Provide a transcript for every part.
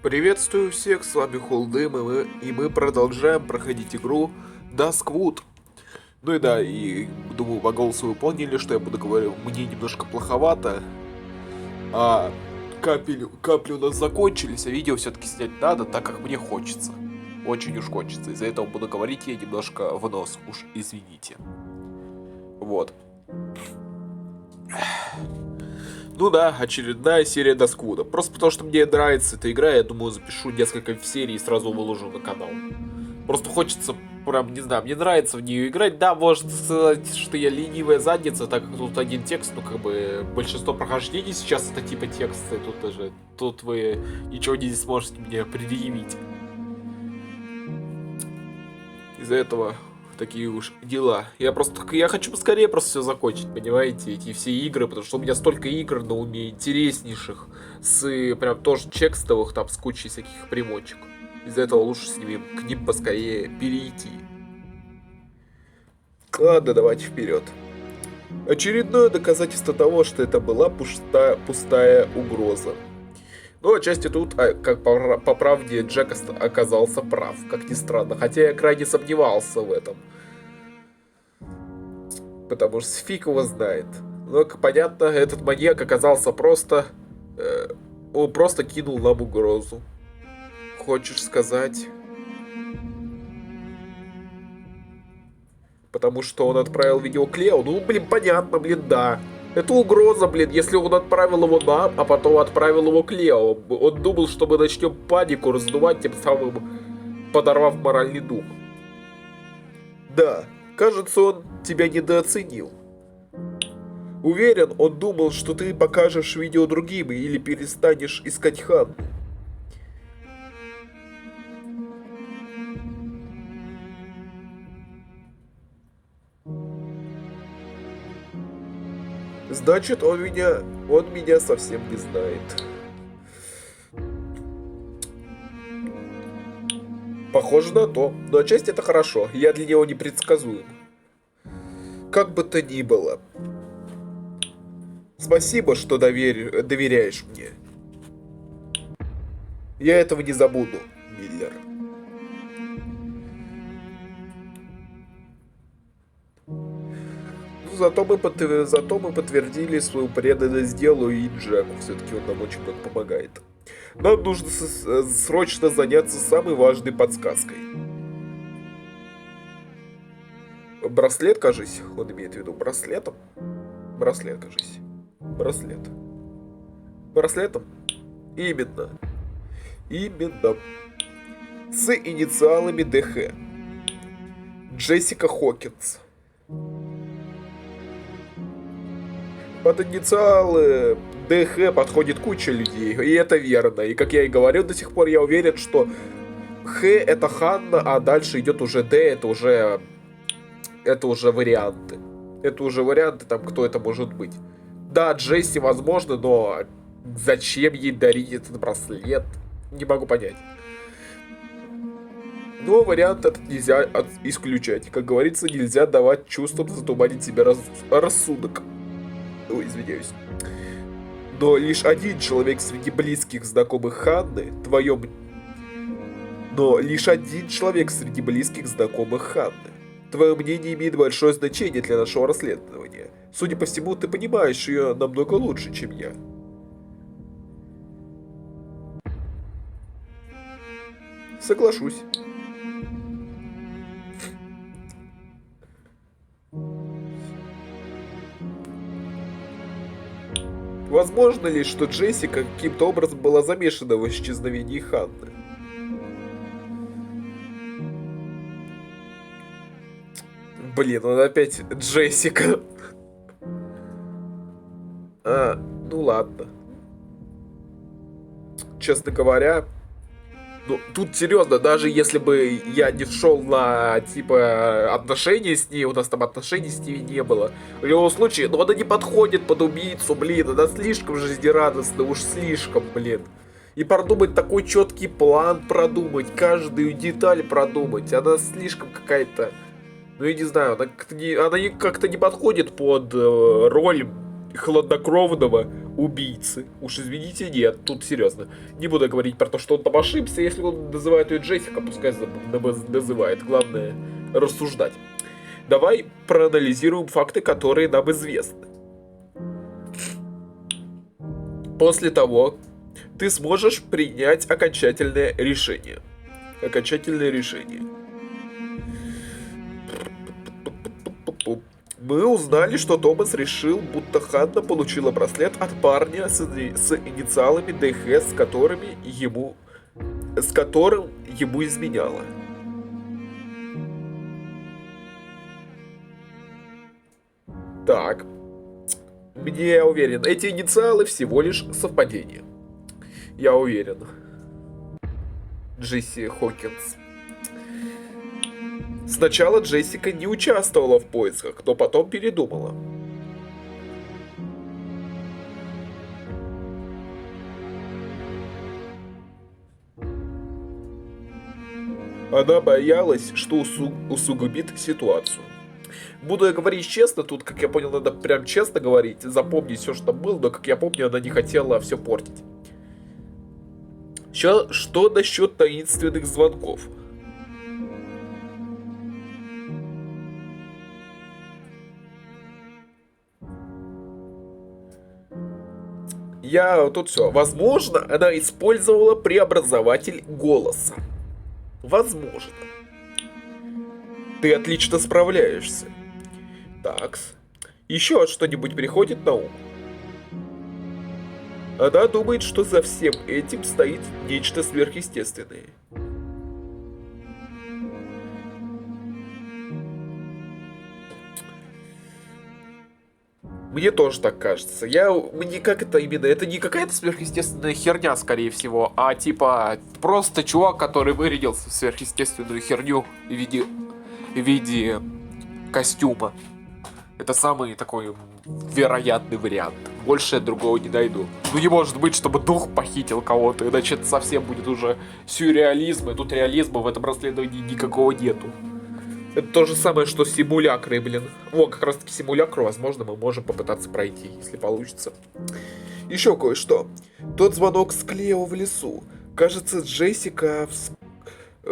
Приветствую всех, с вами Холдым, и мы продолжаем проходить игру Duskwood. Ну и да, и думаю, по голосу вы поняли, что я буду говорить, мне немножко плоховато, а капли у нас закончились, а видео все-таки снять надо, так как мне хочется. Очень уж хочется, из-за этого буду говорить я немножко в нос, уж извините. Вот. Ну да, очередная серия Duskwood. Просто потому что мне нравится эта игра, я думаю, запишу несколько серий и сразу выложу на канал. Просто хочется, прям, не знаю, мне нравится в нее играть. Да, можно сказать, что я ленивая задница, так как тут один текст, ну как бы большинство прохождений сейчас это типа тексты, тут вы ничего не сможете мне предъявить. Из-за этого такие уж дела. Я хочу поскорее просто все закончить, понимаете, эти все игры, потому что у меня столько игр на уме интереснейших, с прям тоже текстовых, там, с кучей всяких примочек. Из-за этого лучше к ним поскорее перейти. Ладно, давайте вперед. Очередное доказательство того, что это была пустая угроза. Ну, отчасти тут, как по правде, Джек оказался прав, как ни странно. Хотя я крайне сомневался в этом. Потому что фиг его знает. Но, как понятно, этот маньяк оказался просто... он просто кинул нам угрозу. Хочешь сказать? Потому что он отправил видео Клео? Ну, блин, понятно, блин, да. Это угроза, блин, если он отправил его нам, а потом отправил его Клео. Он думал, что мы начнем панику раздувать, тем самым подорвав моральный дух. Да, кажется, он тебя недооценил. Уверен, он думал, что ты покажешь видео другим или перестанешь искать Ханну. Значит, он меня совсем не знает. Похоже на то, но отчасти это хорошо, я для него непредсказуем. Как бы то ни было. Спасибо, что доверяешь мне. Я этого не забуду, Миллер. Зато мы подтвердили свою преданность делу и Джеку. Все-таки он нам очень много помогает. Нам нужно срочно заняться самой важной подсказкой. Браслет, кажись. Он имеет в виду браслетом. Браслет, кажись. Браслет. Браслетом? Именно. Именно. С инициалами ДХ. Джессика Хокинс. Под инициалы ДХ подходит куча людей, и это верно. И как я и говорил, до сих пор я уверен, что Х это Ханна, а дальше идет уже Д, это уже варианты. Это уже варианты, там, кто это может быть. Да, Джесси возможно, но зачем ей дарить этот браслет? Не могу понять. Но вариант этот нельзя исключать. Как говорится, нельзя давать чувствам затуманить себе рассудок. Ой, извиняюсь. Но лишь один человек среди близких знакомых Ханны, твое мнение имеет большое значение для нашего расследования. Судя по всему, ты понимаешь ее намного лучше, чем я. Соглашусь. Возможно ли, что Джессика каким-то образом была замешана в исчезновении Ханны? Блин, он опять Джессика. Ну ладно. Честно говоря, ну, тут серьезно, даже если бы я не шел на, типа, отношения с ней, у нас там отношений с ней не было. В любом случае, ну она не подходит под убийцу, блин, она слишком жизнерадостна, уж слишком, блин. И продумать такой четкий план, продумать, каждую деталь продумать, она слишком какая-то, ну я не знаю, она как-то не подходит под роль хладнокровного убийцы. Уж извините, нет, тут серьезно. Не буду говорить про то, что он там ошибся. Если он называет ее Джессика, пускай называет. Главное рассуждать. Давай проанализируем факты, которые нам известны. После того, ты сможешь принять окончательное решение. Окончательное решение. Мы узнали, что Томас решил, будто Ханна получила браслет от парня с инициалами ДХ, с которым ему изменяла. Так. Я уверен, эти инициалы всего лишь совпадение. Я уверен. Джесси Хокинс. Сначала Джессика не участвовала в поисках, но потом передумала. Она боялась, что усугубит ситуацию. Буду я говорить честно, тут, как я понял, надо прям честно говорить, запомнить все, что было, но, как я помню, она не хотела все портить. Что насчет таинственных звонков? Тут все. Возможно, она использовала преобразователь голоса. Возможно. Ты отлично справляешься. Такс. Еще что-нибудь приходит на ум? Она думает, что за всем этим стоит нечто сверхъестественное. Мне тоже так кажется. Мне как это именно? Это не какая-то сверхъестественная херня, скорее всего, а типа просто чувак, который вырядился в сверхъестественную херню в виде костюма. Это самый такой вероятный вариант. Больше я другого не найду. Ну не может быть, чтобы дух похитил кого-то, иначе это совсем будет уже сюрреализм, и тут реализма в этом расследовании никакого нету. Это то же самое, что симулякры, блин. О, как раз таки симулякру, возможно, мы можем попытаться пройти, если получится. Еще кое-что. Тот звонок с Клео в лесу. Кажется, Джессика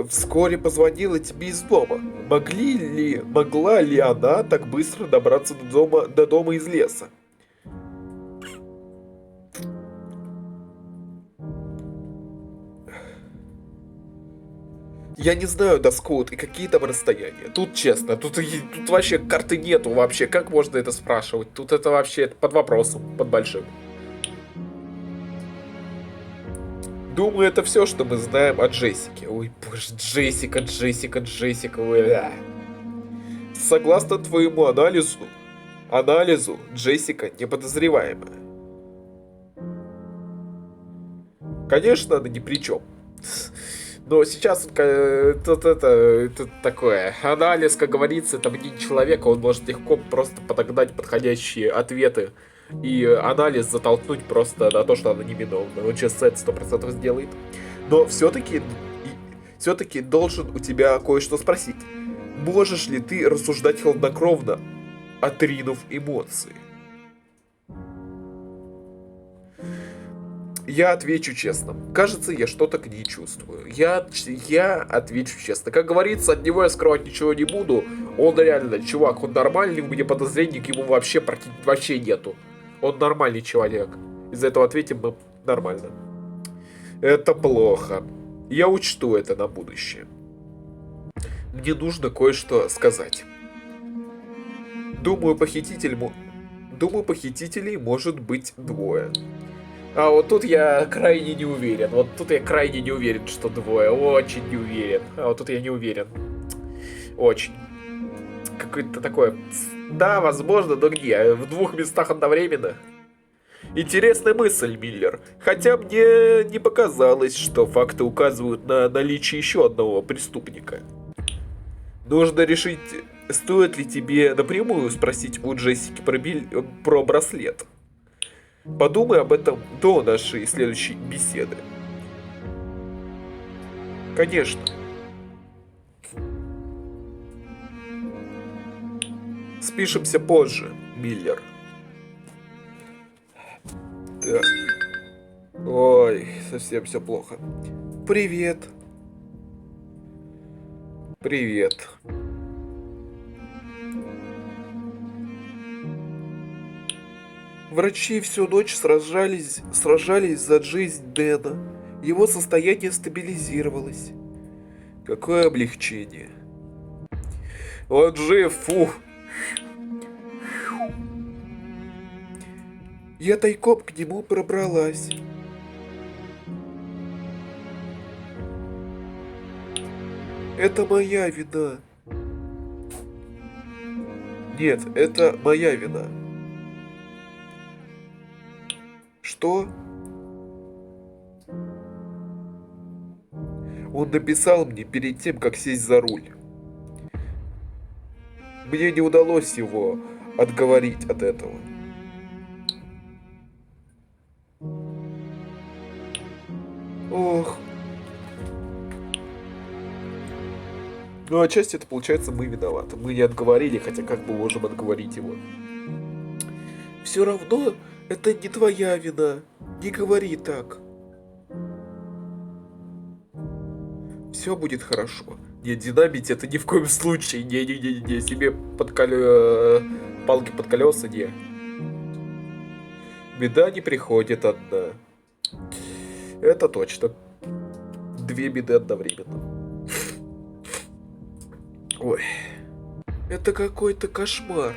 вскоре позвонила тебе из дома. Могла ли она так быстро добраться до дома из леса? Я не знаю, Доскоут, и какие там расстояния. Тут честно, тут вообще карты нету вообще. Как можно это спрашивать? Тут это вообще под вопросом, под большим. Думаю, это все, что мы знаем о Джессике. Ой, боже, Джессика. Ой, согласно твоему анализу, Джессика неподозреваемая. Конечно, она ни при чем. Но сейчас это такое. Анализ, как говорится, это мнение человека, он может легко просто подогнать подходящие ответы и анализ затолкнуть просто на то, что она невиновна. Он сейчас это 100% сделает. Но все-таки должен у тебя кое-что спросить. Можешь ли ты рассуждать хладнокровно, отринув эмоции? Я отвечу честно. Кажется, я что-то к ней чувствую. Я отвечу честно. Как говорится, от него я скрывать ничего не буду. Он реально, чувак, он нормальный, у меня подозрений к нему вообще нету. Он нормальный человек. Из-за этого ответим мы нормально. Это плохо. Я учту это на будущее. Мне нужно кое-что сказать. Думаю, похитителей может быть двое. А вот тут я крайне не уверен. Что двое. Очень не уверен. А вот тут я не уверен. Очень. Какое-то такое... Да, возможно, но где? В двух местах одновременно? Интересная мысль, Миллер. Хотя мне не показалось, что факты указывают на наличие еще одного преступника. Нужно решить, стоит ли тебе напрямую спросить у Джессики про браслет. Подумай об этом до нашей следующей беседы. Конечно. Спишемся позже, Миллер. Так. Ой, совсем все плохо. Привет. Привет. Врачи всю ночь сражались за жизнь Дэна. Его состояние стабилизировалось. Какое облегчение. Он жив, фух. Я тайком к нему пробралась. Это моя вина. Нет, это моя вина. Что? Он написал мне перед тем, как сесть за руль. Мне не удалось его отговорить от этого. Ох. Ну, отчасти это получается мы виноваты. Мы не отговорили, хотя как мы можем отговорить его? Все равно это не твоя вина. Не говори так. Все будет хорошо. Не, динамить это ни в коем случае. Не, себе палки под колеса, не. Беда не приходит одна. Это точно. Две беды одновременно. Ой. Это какой-то кошмар.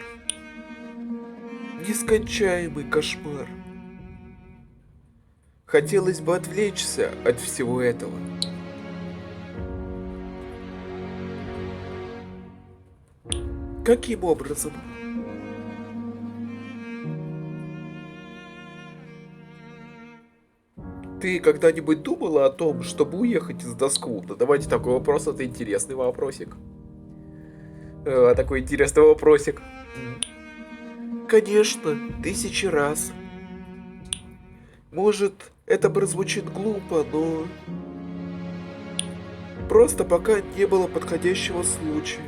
Нескончаемый кошмар. Хотелось бы отвлечься от всего этого. Каким образом? Ты когда-нибудь думала о том, чтобы уехать из Досквуда? Давайте такой вопрос, это интересный вопросик. Такой интересный вопросик. Конечно, 1000 раз. Может, это прозвучит глупо, но... Просто пока не было подходящего случая.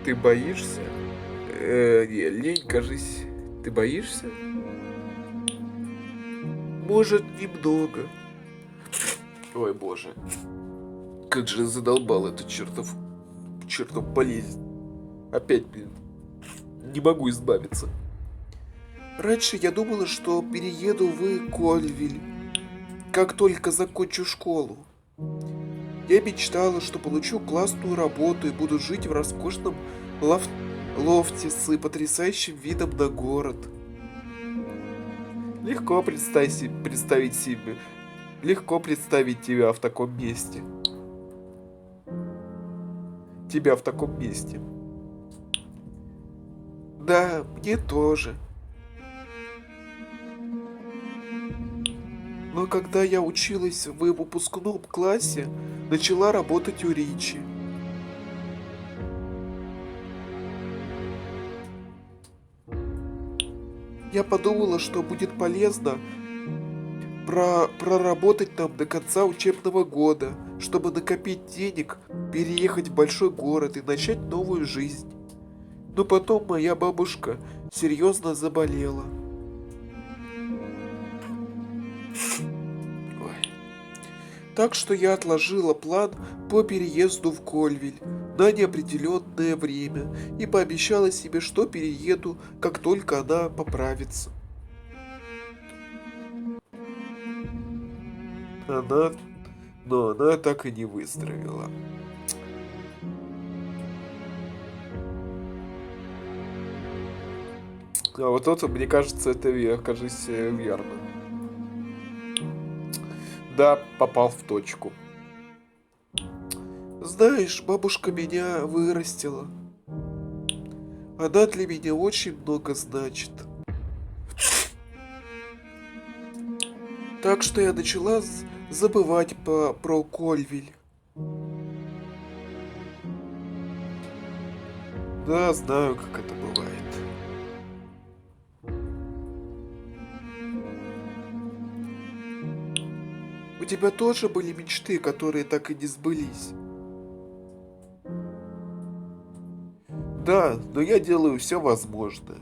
Ты боишься? Лень, кажись. Ты боишься? Может, немного. Ой, боже. Как же задолбал этот чертов болезнь. Опять, блин. Не могу избавиться. Раньше я думала, что перееду в Кольвиль, как только закончу школу. Я мечтала, что получу классную работу и буду жить в роскошном лофте с потрясающим видом на город. Легко представить тебя в таком месте. Тебя в таком месте. Да, мне тоже. Но когда я училась в выпускном классе, начала работать у Ричи. Я подумала, что будет полезно проработать там до конца учебного года, чтобы накопить денег, переехать в большой город и начать новую жизнь. Но потом моя бабушка серьезно заболела. Так что я отложила план по переезду в Кольвиль на неопределенное время и пообещала себе, что перееду, как только она поправится. Но она так и не выздоровела. А вот это, мне кажется, это верно. Да, попал в точку. Знаешь, бабушка меня вырастила. Она для меня очень много значит. Так что я начала забывать про Кольвиль. Да, знаю, как это бывает. У тебя тоже были мечты, которые так и не сбылись? Да, но я делаю все возможное.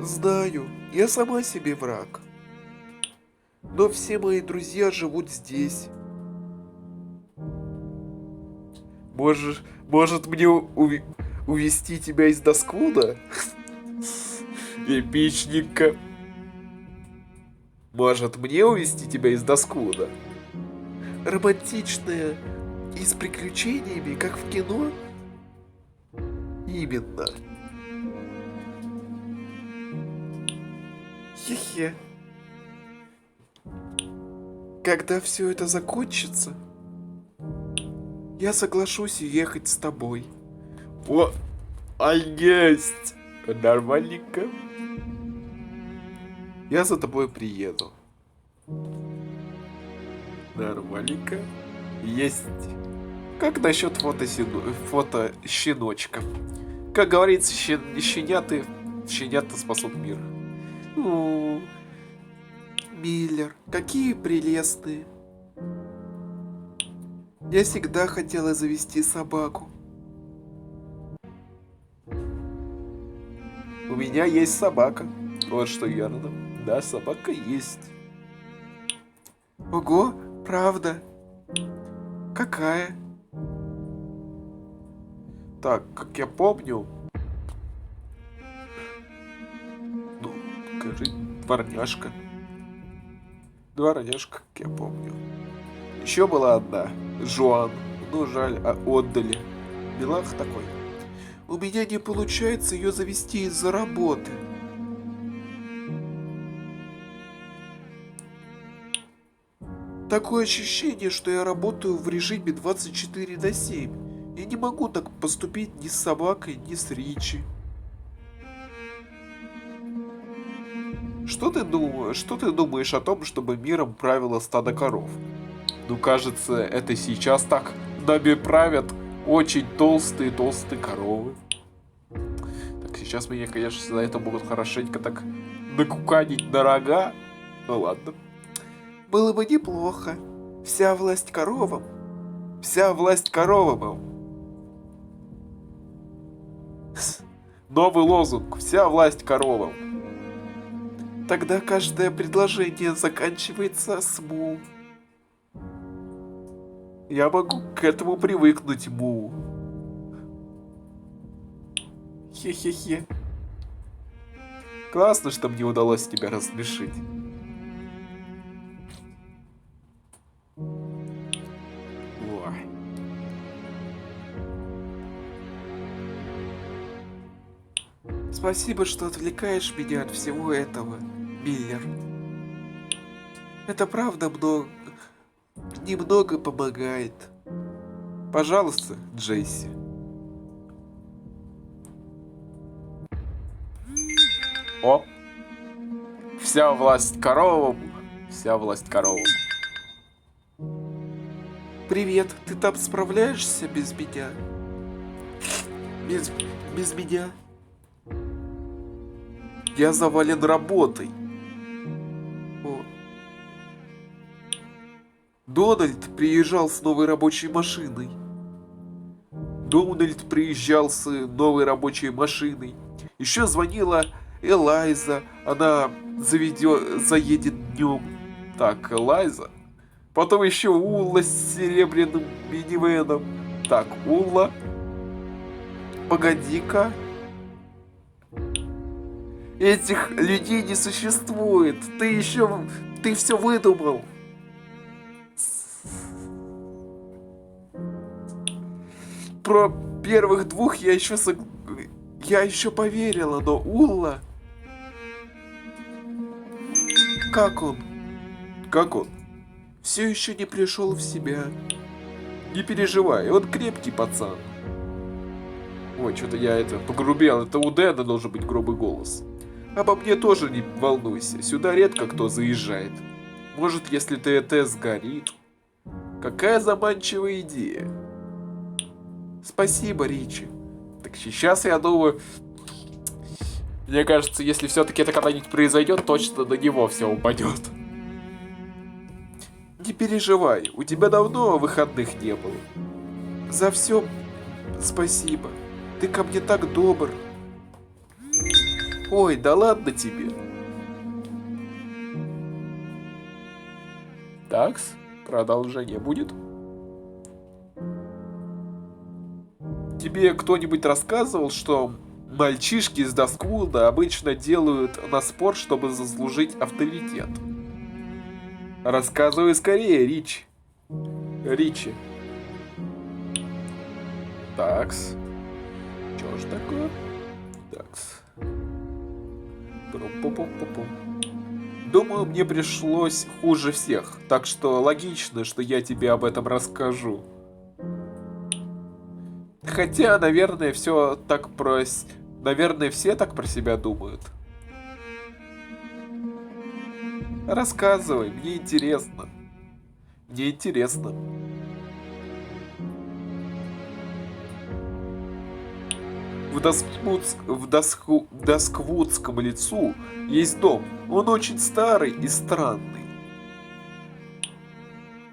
Знаю, я сама себе враг. Но все мои друзья живут здесь. Может мне увести тебя из Доскуда? Эпичненько. Может мне увести тебя из Доскуда? Романтичная и с приключениями, как в кино? Именно. Хе-хе. Когда все это закончится, я соглашусь ехать с тобой. О, а есть! Нормальненько. Я за тобой приеду. Нормальненько. Есть. Как насчет фото щеночка? Как говорится, щенята спасут мир. Миллер, какие прелестные. Я всегда хотела завести собаку. У меня есть собака. Вот что верно. Да, собака есть. Ого, правда? Какая? Так, как я помню... Ну, скажи, дворняжка. Дворняжка, как я помню. Еще была одна. Жуан. Ну, жаль, отдали. Милах такой. У меня не получается ее завести из-за работы. Такое ощущение, что я работаю в режиме 24/7. Я не могу так поступить ни с собакой, ни с Ричи. Что ты думаешь о том, чтобы миром правило стадо коров? Ну, кажется, это сейчас так нами правят очень толстые коровы. Так, сейчас меня, конечно, за это могут хорошенько так накуканить на рога. Ну ладно. Было бы неплохо. Вся власть коровам. Вся власть коровам. Новый лозунг. Вся власть коровам. Тогда каждое предложение заканчивается с «му». Я могу к этому привыкнуть, Му. Хе-хе-хе. Классно, что мне удалось тебя рассмешить. Ой. Спасибо, что отвлекаешь меня от всего этого, Миллер. Это правда немного помогает. Пожалуйста, Джесси. О! Вся власть коровам. Вся власть коровам. Привет, ты там справляешься без меня? Без меня? Я завален работой. О. Дональд приезжал с новой рабочей машиной. Еще звонила Элайза. Она заедет днем. Так, Элайза. Потом еще Улла с серебряным минивеном. Так, Улла. Погоди-ка. Этих людей не существует. Ты все выдумал. Про первых двух я еще поверила, но Улла... Как он? Все еще не пришел в себя. Не переживай, он крепкий пацан. Ой, что-то я погрубел. Это у Дэна должен быть грубый голос. Обо мне тоже не волнуйся. Сюда редко кто заезжает. Может, если ТТ сгорит. Какая заманчивая идея. Спасибо, Ричи. Так сейчас, я думаю, Мне кажется, если все-таки это когда-нибудь произойдет, точно на него все упадет. Не переживай, у тебя давно выходных не было. За все спасибо. Ты ко мне так добр. Ой, да ладно тебе. Такс, продолжение будет? Тебе кто-нибудь рассказывал, что мальчишки из Дасквуда обычно делают на спорт, чтобы заслужить авторитет? Рассказывай скорее, Ричи. Такс. Чё ж такое? Такс. Пум-пум-пум-пум. Думаю, мне пришлось хуже всех, так что логично, что я тебе об этом расскажу. Хотя, наверное, все так наверное, все так про себя думают. Рассказывай, мне интересно. Мне интересно. В Дасквудском лесу есть дом. Он очень старый и странный.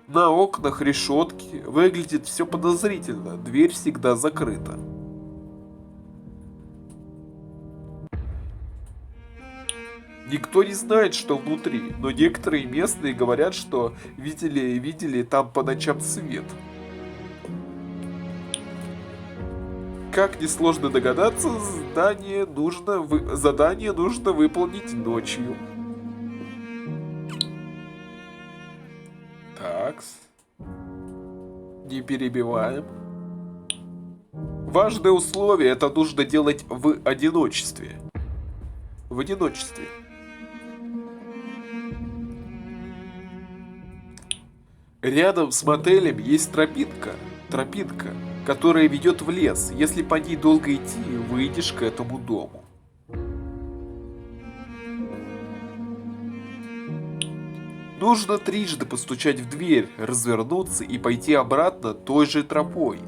На окнах решетки, выглядит все подозрительно, дверь всегда закрыта. Никто не знает, что внутри, но некоторые местные говорят, что видели там по ночам свет. Как несложно догадаться, задание нужно выполнить ночью. Такс. Не перебиваем. Важное условие — это нужно делать в одиночестве. В одиночестве. Рядом с мотелем есть тропинка, которая ведет в лес. Если по ней долго идти, выйдешь к этому дому. Нужно трижды постучать в дверь, развернуться и пойти обратно той же тропой.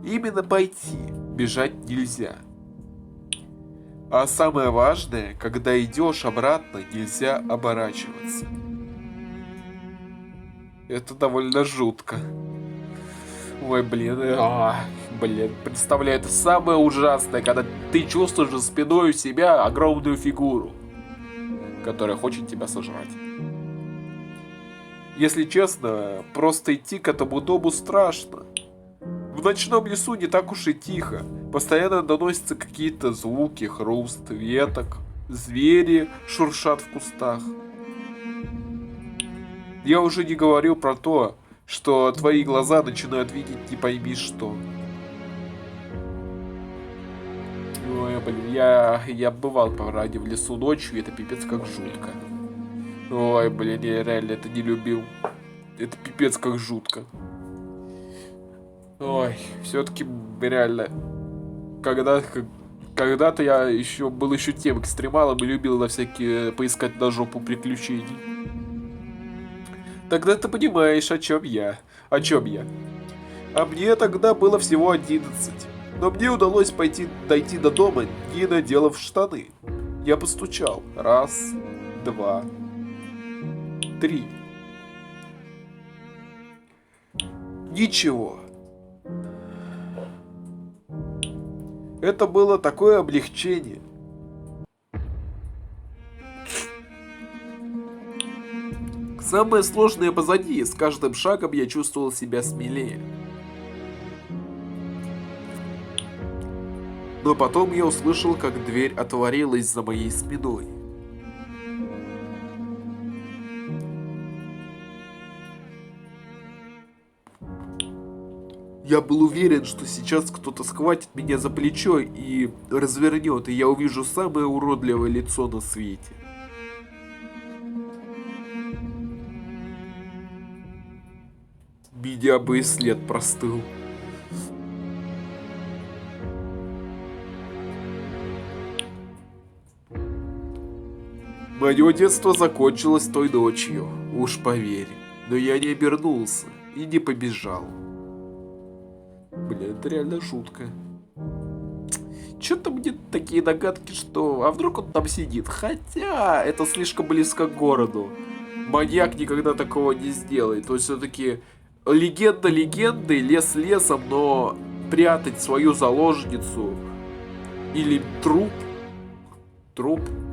Именно пойти, бежать нельзя. А самое важное, когда идешь обратно, нельзя оборачиваться. Это довольно жутко. Ой, блин, представляю, это самое ужасное, когда ты чувствуешь за спиной у себя огромную фигуру, которая хочет тебя сожрать. Если честно, просто идти к этому дому страшно. В ночном лесу не так уж и тихо. Постоянно доносятся какие-то звуки, хруст веток, звери шуршат в кустах. Я уже не говорил про то, что твои глаза начинают видеть не пойми что. Ой, блин, я бывал по ради в лесу ночью, и это пипец как жутко. Ой, блин, я реально это не любил. Это пипец как жутко. Ой, все-таки реально. Когда-то я был еще тем экстремалом и любил на всякие поискать на жопу приключений. Тогда ты понимаешь, о чем я. А мне тогда было всего 11. Но мне удалось дойти до дома, не наделав штаны. Я постучал. 1, 2, 3. Ничего. Это было такое облегчение. Самое сложное позади, с каждым шагом я чувствовал себя смелее. Но потом я услышал, как дверь отворилась за моей спиной. Я был уверен, что сейчас кто-то схватит меня за плечо и развернет, и я увижу самое уродливое лицо на свете. Меня бы и след простыл. Мое детство закончилось той ночью, уж поверь. Но я не обернулся и не побежал. Бля, это реально шутка. что-то мне такие догадки, что... А вдруг он там сидит? Хотя, это слишком близко к городу. Маньяк никогда такого не сделает. То есть, все-таки легенда легендой, лес лесом, но прятать свою заложницу или труп,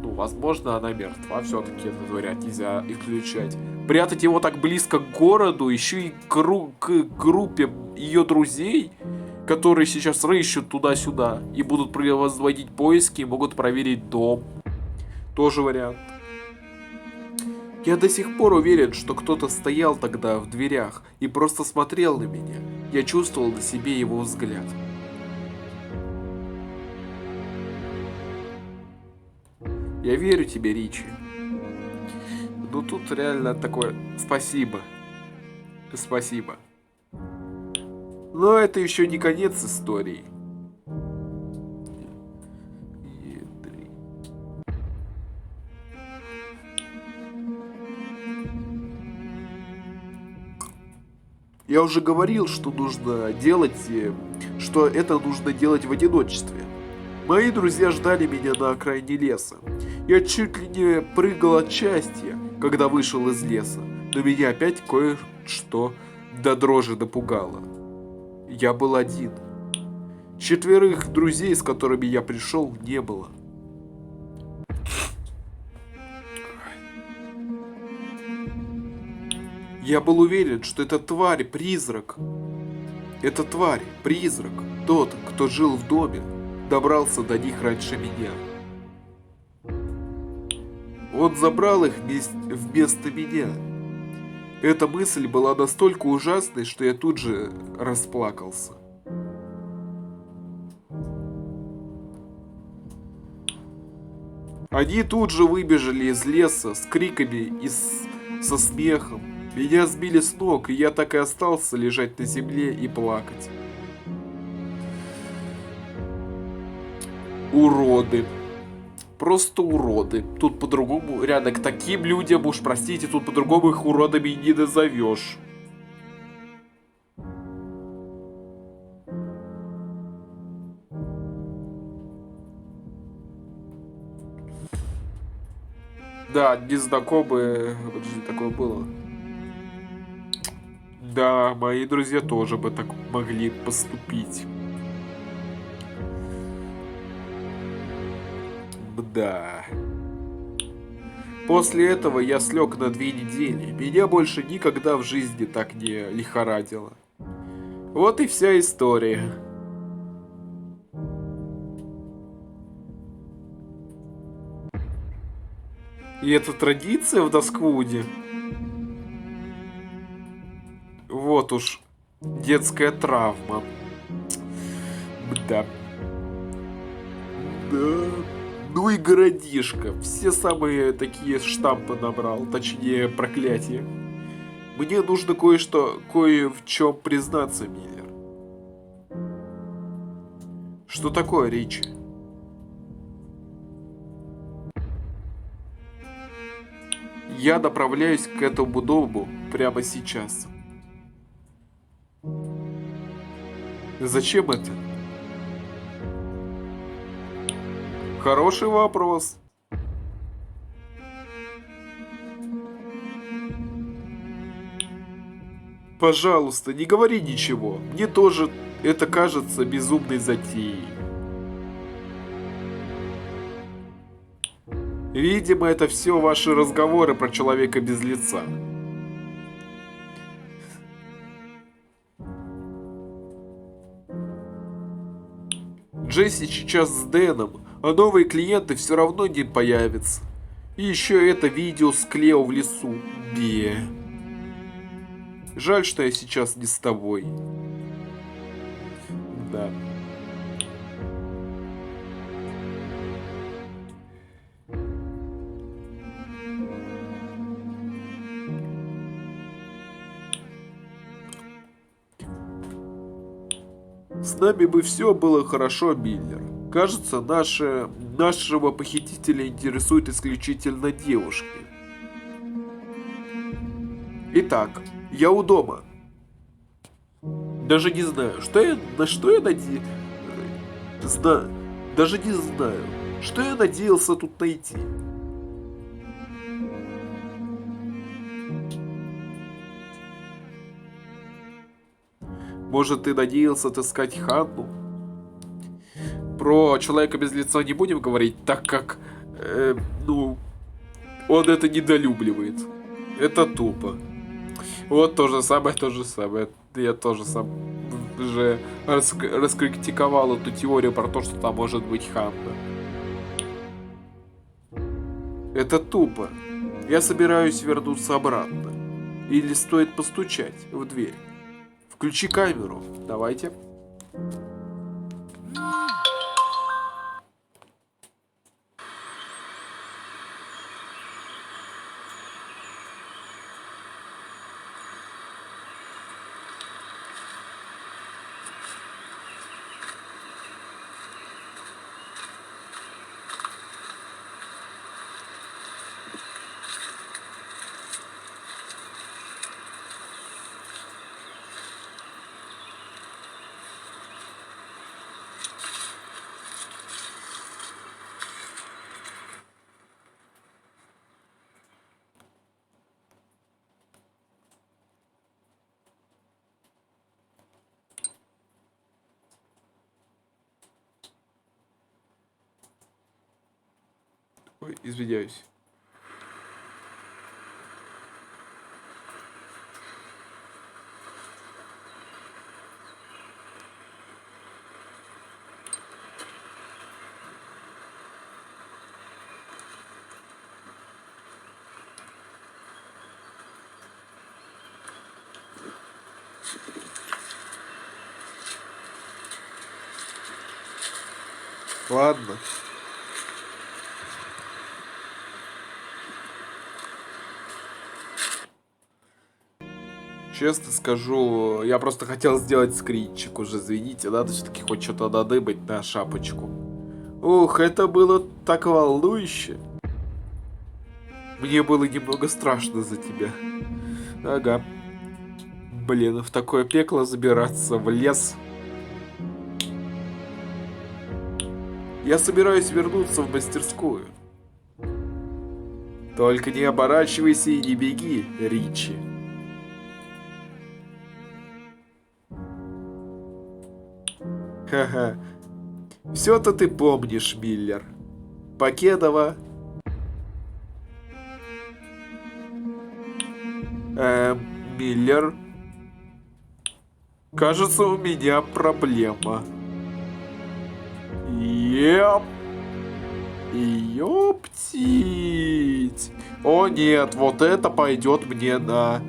ну, возможно, она мертва, все-таки этот вариант нельзя исключать. Прятать его так близко к городу, еще и к группе ее друзей, которые сейчас рыщут туда-сюда и будут возводить поиски, и могут проверить дом. Тоже вариант. Я до сих пор уверен, что кто-то стоял тогда в дверях и просто смотрел на меня. Я чувствовал на себе его взгляд. Я верю тебе, Ричи. Ну тут реально такое... Спасибо. Спасибо. Но это еще не конец истории. Я уже говорил, что нужно делать, что это нужно делать в одиночестве. Мои друзья ждали меня на окраине леса. Я чуть ли не прыгал от счастья, когда вышел из леса, но меня опять кое-что до дрожи напугало. Я был один. 4 друзей, с которыми я пришел, не было. Я был уверен, что эта тварь — призрак. Эта тварь — призрак. Тот, кто жил в доме, добрался до них раньше меня. Он забрал их вместо меня. Эта мысль была настолько ужасной, что я тут же расплакался. Они тут же выбежали из леса с криками и со смехом. Меня сбили с ног, и я так и остался лежать на земле и плакать. Уроды. Просто уроды. Тут по-другому, реально, к таким людям, уж простите, тут по-другому их уродами не назовешь. Да, незнакомые... Подожди, такое было. Да, мои друзья тоже бы так могли поступить. Да. После этого я слег на 2 недели. Меня больше никогда в жизни так не лихорадило. Вот и вся история. И это традиция в Досквуде. Вот уж детская травма. Да. Да. Ну и городишко. Все самые такие штампы набрал. Точнее, проклятия. Мне нужно кое в чем признаться, Миллер. Что такое, Ричи? Я направляюсь к этому дому прямо сейчас. Зачем это? Хороший вопрос. Пожалуйста, не говори ничего. Мне тоже это кажется безумной затеей. Видимо, это все ваши разговоры про человека без лица. Джесси сейчас с Дэном, а новые клиенты все равно не появятся. И еще это видео с Клео в лесу. Жаль, что я сейчас не с тобой. Да. С нами бы все было хорошо, Миллер. Кажется, нашего похитителя интересуют исключительно девушки. Итак, я у дома. Даже не знаю, на что я надеюсь. Даже не знаю, что я надеялся тут найти. Может, ты надеялся отыскать Ханну? Про человека без лица не будем говорить, так как, он это недолюбливает. Это тупо. Вот то же самое, то же самое. Я тоже сам уже раскритиковал эту теорию про то, что там может быть Ханна. Это тупо. Я собираюсь вернуться обратно. Или стоит постучать в дверь? Включи камеру. Давайте. Ой, извиняюсь. Ладно. Честно скажу, я просто хотел сделать скринчик уже, извините, надо все-таки хоть что-то надыбать на шапочку. Ух, это было так волнующе. Мне было немного страшно за тебя. Ага. Блин, в такое пекло забираться, в лес. Я собираюсь вернуться в мастерскую. Только не оборачивайся и не беги, Ричи. Ха-ха. Все-то ты помнишь, Миллер. Покедова. Миллер. Кажется, у меня проблема. Ёптить. О нет, вот это пойдет мне на...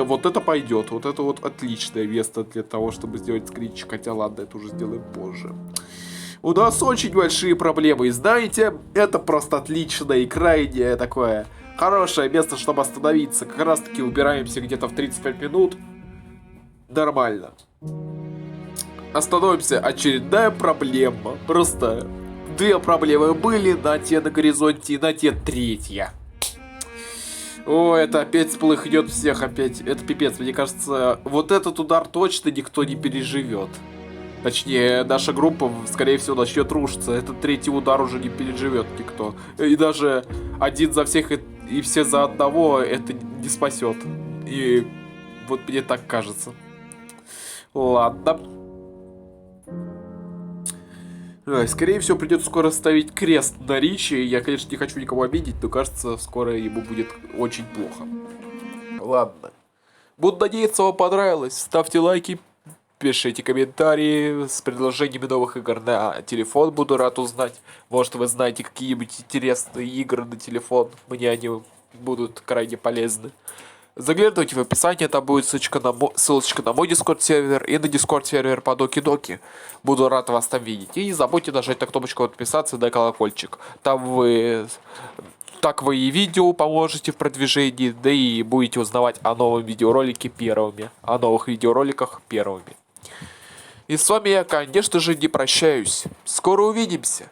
вот это пойдет. Вот это вот отличное место для того, чтобы сделать скринчик. Хотя ладно, это уже сделаем позже. У нас очень большие проблемы. И знаете, это просто отличное и крайне такое хорошее место, чтобы остановиться. Как раз таки убираемся где-то в 35 минут. Нормально. Остановимся. Очередная проблема. Просто две проблемы были. На те на горизонте и на те третья. О, это опять всплыхнет всех опять. Это пипец. Мне кажется, вот этот удар точно никто не переживет. Точнее, наша группа, скорее всего, начнет рушиться. Этот третий удар уже не переживет никто. И даже один за всех и все за одного это не спасет. И вот мне так кажется. Ладно. Скорее всего, придется скоро ставить крест на Ричи. Я, конечно, не хочу никого обидеть, но кажется, скоро ему будет очень плохо. Ладно. Буду надеяться, вам понравилось. Ставьте лайки, пишите комментарии с предложениями новых игр на телефон. Буду рад узнать. Может, вы знаете какие-нибудь интересные игры на телефон. Мне они будут крайне полезны. Заглядывайте в описание, там будет ссылочка на мой Discord сервер и на Discord сервер по Доки Доки. Буду рад вас там видеть. И не забудьте нажать на кнопочку подписаться, да колокольчик. Так вы и видео поможете в продвижении, да и будете узнавать о новом видеоролике первыми. О новых видеороликах первыми. И с вами я, конечно же, не прощаюсь. Скоро увидимся.